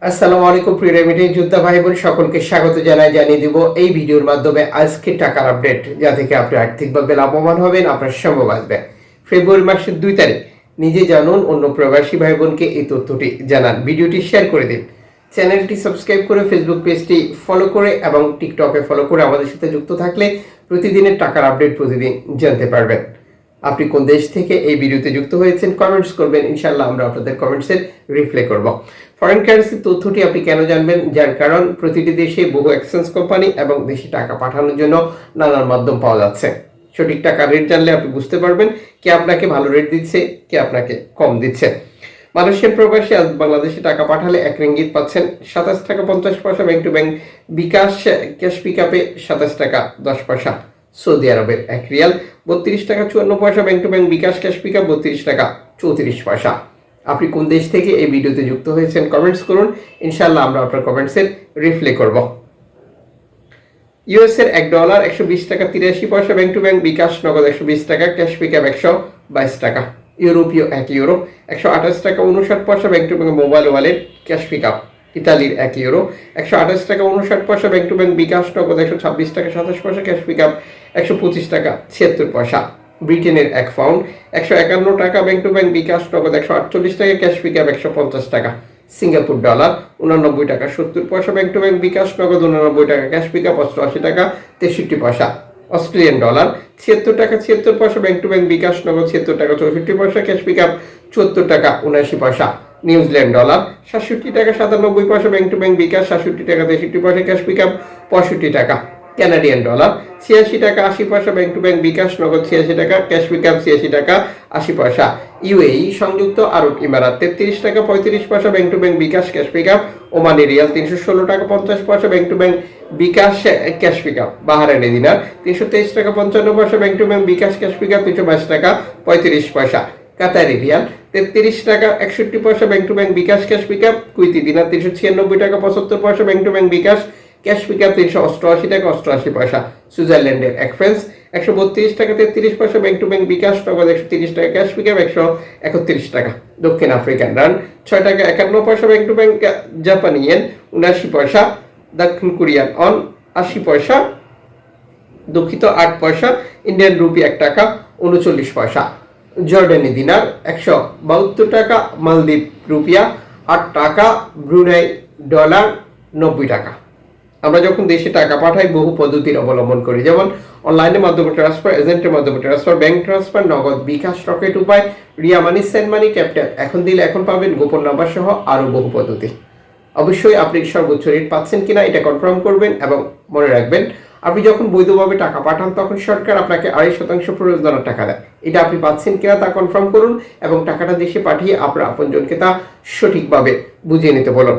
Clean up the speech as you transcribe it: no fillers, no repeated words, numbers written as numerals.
আসসালামু আলাইকুম প্রিয় রেমিটেন্স যোদ্ধা ভাই বোন সকলকে স্বাগত জানিয়ে দিব এই ভিডিওর মাধ্যমে আজকে টাকার আপডেট, যা থেকে আপনি আর্থিকভাবে লাভবান হবেন, আপনার সম্ভব আসবে। ফেব্রুয়ারি মাসের 2 তারিখ নিজে জানুন, অন্য প্রবাসী ভাই বোনকে এই তথ্যটি জানান। ভিডিওটি শেয়ার করে দিন, চ্যানেলটি সাবস্ক্রাইব করে ফেসবুক পেজটি ফলো করে এবং টিকটকে ফলো করে আমাদের সাথে যুক্ত থাকলে প্রতিদিনের টাকার আপডেট প্রতিদিন জানতে পারবেন। আপনি কোন দেশ থেকে এই ভিডিওতে যুক্ত হয়েছেন কমেন্টস করবেন, ইনশাআল্লাহ আমরা আপনাদের কমেন্টসের রিপ্লাই করব। ফরেন কারেন্সির তথ্যটি আপনি কেন জানবেন? যার কারণ প্রতিটি দেশে বহু এক্সচেঞ্জ কোম্পানি এবং দেশে টাকা পাঠানোর জন্য নানান মাধ্যম পাওয়া যাচ্ছে। সঠিক টাকার রেট জানলে আপনি বুঝতে পারবেন কে আপনাকে ভালো রেট দিচ্ছে, কে আপনাকে কম দিচ্ছে। মালয়েশিয়ান প্রবাসী আজ বাংলাদেশে টাকা পাঠালে 1 রিঙ্গিত পাচ্ছেন 27 টাকা 50 পয়সা, bank to bank bKash cash পিকআপে 27 টাকা 10 পয়সা। সৌদি আরবের 1 রিয়াল 32 টাকা 54 পয়সা, bank to bank bKash cash pickup 32 টাকা 34 পয়সা। আপনি কোন দেশ থেকে এই ভিডিওতে যুক্ত হয়েছেন কমেন্টস করুন, ইনশাআল্লাহ আমরা আপনার কমেন্টসের রিপ্লাই করব। ইউএস এর $1 120 টাকা 83 পয়সা, ব্যাংক টু ব্যাংক বিকাশ নগদ 120 টাকা, ক্যাশ পিকআপ 122 টাকা। ইউরোপীয় 1 ইউরো 128 টাকা 59 পয়সা, bank to bank mobile wallet cash pickup. ইতালির 1 ইউরো 128 টাকা 59 পয়সা, ব্যাংক টু ব্যাংক বিকাশ নগদ 126 টাকা 27 পয়সা, ক্যাশ পিকআপ 125 টাকা 76 পয়সা। ব্রিটেনের 1 পাউন্ড 151 টাকা, ব্যাংক টু ব্যাংক বিকাশ নগদ 148 টাকা, ক্যাশ পিকআপ 150 টাকা। সিঙ্গাপুর ডলার 89 টাকা 70 পয়সা, ব্যাংক টু ব্যাংক বিকাশ নগদ 89 টাকা, ক্যাশ পিকআপ 88 টাকা 63 পয়সা। অস্ট্রেলিয়ান ডলার 76 টাকা 76 পয়সা, ব্যাংক টু ব্যাংক বিকাশ নগদ 76 টাকা 64 পয়সা, ক্যাশ পিকআপ 74 টাকা 79 পয়সা। নিউজিল্যান্ড ডলার 67 টাকা 97 পয়সা, ব্যাংক টু ব্যাংক বিকাশ 67 টাকা 63 পয়সা, ক্যাশ পিকআপ 65 টাকা। কানাডিয়ান ডলার 86 টাকা 80 পয়সা, ব্যাংক টু ব্যাংক বিকাশ নগদ 86 টাকা, ক্যাশ পিকআপ 86 টাকা 80 পয়সা। ইউএই সংযুক্ত আরব ইমারাত 33 টাকা 35 পয়সা, bank to bank bKash cash pickup. Omani রিয়াল 316 টাকা 50 পয়সা, bank to bank bKash cash pickup. Bahraini দিনার 323 টাকা 55 পয়সা, bank to bank bKash cash pickup 322 টাকা 35 পয়সা। কাতারি রিয়াল 33 টাকা 61 পয়সা, bank to bank bKash cash pickup. Kuwaiti দিনার 396 টাকা 75 পয়সা, bank to bank bKash cash pickup 388 টাকা 88 পয়সা। সুইজারল্যান্ডের 1 ফ্রান্স 132 টাকা 33 পয়সা, ব্যাংক টু ব্যাংক বিকাশ নগদ 130 টাকা, ক্যাশ পিকআপ 131 টাকা। দক্ষিণ আফ্রিকান রান্ড 6 টাকা 51 পয়সা, ব্যাংক টু ব্যাংক জাপানি ইয়েন 79 পয়সা। দক্ষিণ কোরিয়ান অন 80 পয়সা, দুঃখিত 8 পয়সা। ইন্ডিয়ান রুপি 1 টাকা 39 পয়সা। জর্ডানি দিনার 172 টাকা, মালদ্বীপ রুপিয়া 8 টাকা, ব্রুনাই ডলার 90 টাকা। আমরা যখন দেশে টাকা পাঠাই বহু পদ্ধতির অবলম্বন করি, যেমন অনলাইনের মাধ্যমে ট্রান্সফার, এজেন্টের মাধ্যমে ট্রান্সফার, ব্যাংক ট্রান্সফার, নগদ, বিকাশ, রকেট উপায়, রিয়া মানি, সেন্ড মানি, ট্যাপ এখন দিলে এখন পাবেন, গোপন নাম্বার সহ আরও বহু পদ্ধতি। অবশ্যই আপনি সর্বোচ্চ রেট পাচ্ছেন কিনা এটা কনফার্ম করবেন এবং মনে রাখবেন আপনি যখন বৈধভাবে টাকা পাঠান তখন সরকার আপনাকে 2.5% প্রয়োজনীয় টাকা দেয়। এটা আপনি পাচ্ছেন কিনা তা কনফার্ম করুন এবং টাকাটা দেশে পাঠিয়ে আপনার আপনজনকে তা সঠিকভাবে বুঝিয়ে নিতে বলুন।